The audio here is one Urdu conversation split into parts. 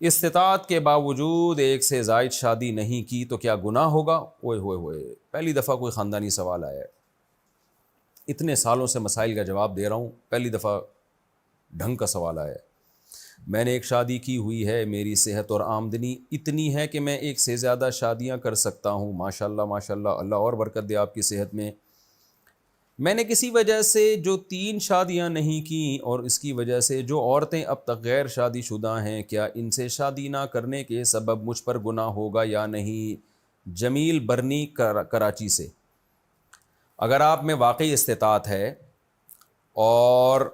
استطاعت کے باوجود ایک سے زائد شادی نہیں کی تو کیا گناہ ہوگا؟ اوئے ہوئے ہوئے، پہلی دفعہ کوئی خاندانی سوال آیا ہے، اتنے سالوں سے مسائل کا جواب دے رہا ہوں، پہلی دفعہ ڈھنگ کا سوال آیا ہے۔ میں نے ایک شادی کی ہوئی ہے، میری صحت اور آمدنی اتنی ہے کہ میں ایک سے زیادہ شادیاں کر سکتا ہوں۔ ماشاءاللہ ماشاءاللہ، اللہ اور برکت دے آپ کی صحت میں۔ میں نے کسی وجہ سے جو 3 شادیاں نہیں کیں اور اس کی وجہ سے جو عورتیں اب تک غیر شادی شدہ ہیں، کیا ان سے شادی نہ کرنے کے سبب مجھ پر گناہ ہوگا یا نہیں؟ جمیل برنی کراچی سے۔ اگر آپ میں واقعی استطاعت ہے اور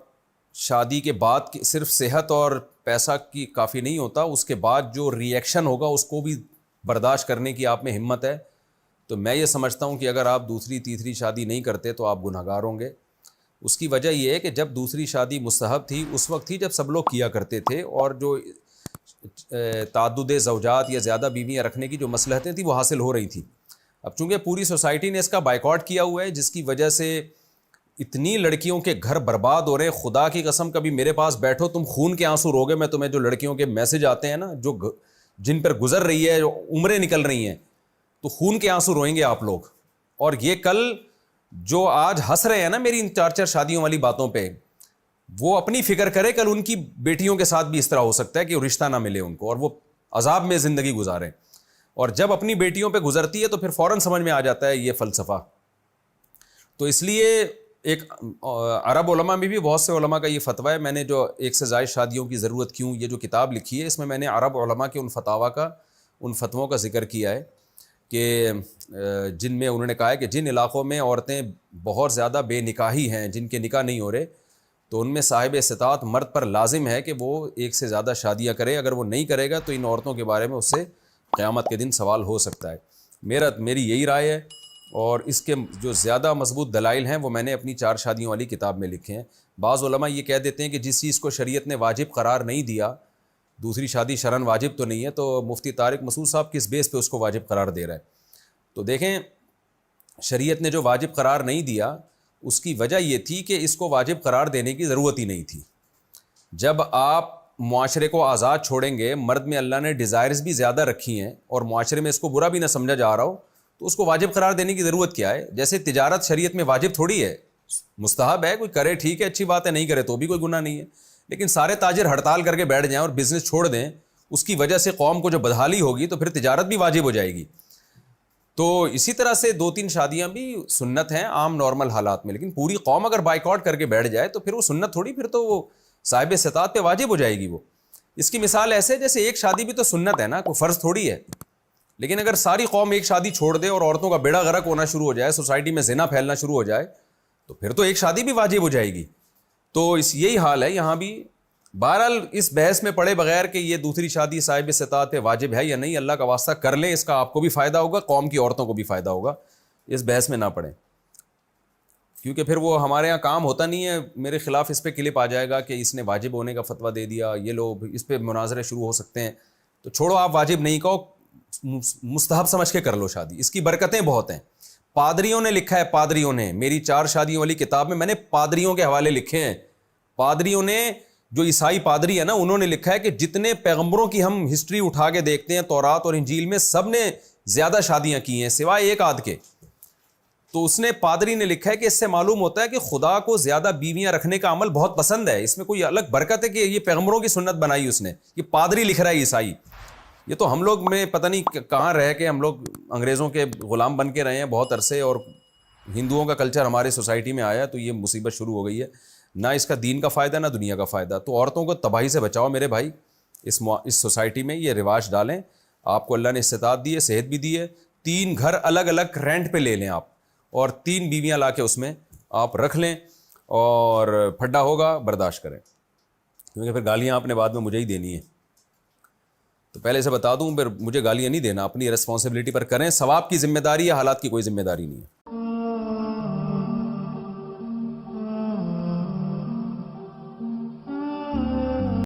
شادی کے بعد صرف صحت اور پیسہ کی کافی نہیں ہوتا، اس کے بعد جو ری ایکشن ہوگا اس کو بھی برداشت کرنے کی آپ میں ہمت ہے، تو میں یہ سمجھتا ہوں کہ اگر آپ دوسری تیسری شادی نہیں کرتے تو آپ گناہ گار ہوں گے۔ اس کی وجہ یہ ہے کہ جب دوسری شادی مستحب تھی اس وقت تھی جب سب لوگ کیا کرتے تھے، اور جو تعدد زوجات یا زیادہ بیویاں رکھنے کی جو مصلحتیں تھیں وہ حاصل ہو رہی تھیں۔ اب چونکہ پوری سوسائٹی نے اس کا بائیکاٹ کیا ہوا ہے، جس کی وجہ سے اتنی لڑکیوں کے گھر برباد ہو رہے ہیں، خدا کی قسم کبھی میرے پاس بیٹھو تم خون کے آنسو روگے، میں تمہیں جو لڑکیوں کے میسج آتے ہیں نا، جو جن پر گزر رہی ہے، جو عمریں نکل رہی ہیں، تو خون کے آنسو روئیں گے آپ لوگ۔ اور یہ کل جو آج ہنس رہے ہیں نا میری ان 4 شادیوں والی باتوں پہ، وہ اپنی فکر کرے کل ان کی بیٹیوں کے ساتھ بھی اس طرح ہو سکتا ہے کہ رشتہ نہ ملے ان کو اور وہ عذاب میں زندگی گزاریں، اور جب اپنی بیٹیوں پہ گزرتی ہے تو پھر فوراً سمجھ میں آ جاتا ہے یہ فلسفہ۔ تو اس لیے ایک عرب علماء میں بھی بہت سے علماء کا یہ فتویٰ ہے۔ میں نے جو ایک سے زائد شادیوں کی ضرورت کیوں یہ جو کتاب لکھی ہے، اس میں نے عرب علماء کے ان فتووں کا ذکر کیا ہے کہ جن میں انہوں نے کہا ہے کہ جن علاقوں میں عورتیں بہت زیادہ بے نکاحی ہیں، جن کے نکاح نہیں ہو رہے، تو ان میں صاحب استطاعت مرد پر لازم ہے کہ وہ ایک سے زیادہ شادیاں کرے۔ اگر وہ نہیں کرے گا تو ان عورتوں کے بارے میں اس سے قیامت کے دن سوال ہو سکتا ہے۔ میری یہی رائے ہے، اور اس کے جو زیادہ مضبوط دلائل ہیں وہ میں نے اپنی 4 شادیوں والی کتاب میں لکھے ہیں۔ بعض علماء یہ کہہ دیتے ہیں کہ جس چیز کو شریعت نے واجب قرار نہیں دیا، دوسری شادی شرعاً واجب تو نہیں ہے، تو مفتی طارق مسعود صاحب کس بیس پہ اس کو واجب قرار دے رہا ہے؟ تو دیکھیں، شریعت نے جو واجب قرار نہیں دیا اس کی وجہ یہ تھی کہ اس کو واجب قرار دینے کی ضرورت ہی نہیں تھی۔ جب آپ معاشرے کو آزاد چھوڑیں گے، مرد میں اللہ نے ڈیزائرز بھی زیادہ رکھی ہیں اور معاشرے میں اس کو برا بھی نہ سمجھا جا رہا ہو، تو اس کو واجب قرار دینے کی ضرورت کیا ہے؟ جیسے تجارت شریعت میں واجب تھوڑی ہے، مستحب ہے، کوئی کرے ٹھیک ہے، اچھی بات ہے، نہیں کرے تو بھی کوئی گناہ نہیں ہے۔ لیکن سارے تاجر ہڑتال کر کے بیٹھ جائیں اور بزنس چھوڑ دیں، اس کی وجہ سے قوم کو جو بدحالی ہوگی تو پھر تجارت بھی واجب ہو جائے گی۔ تو اسی طرح سے 2-3 شادیاں بھی سنت ہیں عام نارمل حالات میں، لیکن پوری قوم اگر بائیکاٹ کر کے بیٹھ جائے تو پھر وہ سنت تھوڑی، پھر تو وہ صاحب استطاعت پہ واجب ہو جائے گی۔ وہ اس کی مثال ایسے جیسے ایک شادی بھی تو سنت ہے نا، کوئی فرض تھوڑی ہے، لیکن اگر ساری قوم ایک شادی چھوڑ دے اور عورتوں کا بیڑا غرق ہونا شروع ہو جائے، سوسائٹی میں زنا پھیلنا شروع ہو جائے، تو پھر تو ایک شادی بھی واجب ہو جائے گی۔ تو یہی حال ہے یہاں بھی۔ بہرحال اس بحث میں پڑے بغیر کہ یہ دوسری شادی صاحب استطاعت پہ واجب ہے یا نہیں، اللہ کا واسطہ کر لیں، اس کا آپ کو بھی فائدہ ہوگا، قوم کی عورتوں کو بھی فائدہ ہوگا۔ اس بحث میں نہ پڑیں، کیونکہ پھر وہ ہمارے ہاں کام ہوتا نہیں ہے، میرے خلاف اس پہ کلپ آ جائے گا کہ اس نے واجب ہونے کا فتویٰ دے دیا، یہ لوگ اس پہ مناظرے شروع ہو سکتے ہیں۔ تو چھوڑو، آپ واجب نہیں کہو، مستحب سمجھ کے کر لو شادی، اس کی برکتیں بہت ہیں۔ پادریوں نے لکھا ہے، پادریوں نے، میری 4 شادیوں والی کتاب میں نے پادریوں کے حوالے لکھے ہیں۔ پادریوں نے، جو عیسائی پادری ہے نا، انہوں نے لکھا ہے کہ جتنے پیغمبروں کی ہم ہسٹری اٹھا کے دیکھتے ہیں تورات اور انجیل میں، سب نے زیادہ شادیاں کی ہیں سوائے ایک آدھ کے۔ تو اس نے، پادری نے لکھا ہے کہ اس سے معلوم ہوتا ہے کہ خدا کو زیادہ بیویاں رکھنے کا عمل بہت پسند ہے، اس میں کوئی الگ برکت ہے کہ یہ پیغمبروں کی سنت بنائی اس نے۔ یہ پادری لکھ رہا ہے عیسائی۔ یہ تو ہم لوگ میں پتہ نہیں کہاں رہ کے ہم لوگ انگریزوں کے غلام بن کے رہے ہیں بہت عرصے، اور ہندوؤں کا کلچر ہمارے سوسائٹی میں آیا تو یہ مصیبت شروع ہو گئی ہے، نہ اس کا دین کا فائدہ نہ دنیا کا فائدہ۔ تو عورتوں کو تباہی سے بچاؤ میرے بھائی، اس سوسائٹی میں یہ رواج ڈالیں۔ آپ کو اللہ نے استطاعت دی ہے، صحت بھی دی ہے، 3 گھر الگ الگ رینٹ پہ لے لیں آپ، اور 3 بیویاں لا کے اس میں آپ رکھ لیں، اور پھڈا ہوگا برداشت کریں، کیونکہ پھر گالیاں آپ نے بعد میں مجھے ہی دینی ہے۔ تو پہلے سے بتا دوں، پھر مجھے گالیاں نہیں دینا، اپنی ریسپانسبلٹی پر کریں، ثواب کی ذمہ داری ہے، حالات کی کوئی ذمہ داری نہیں ہے۔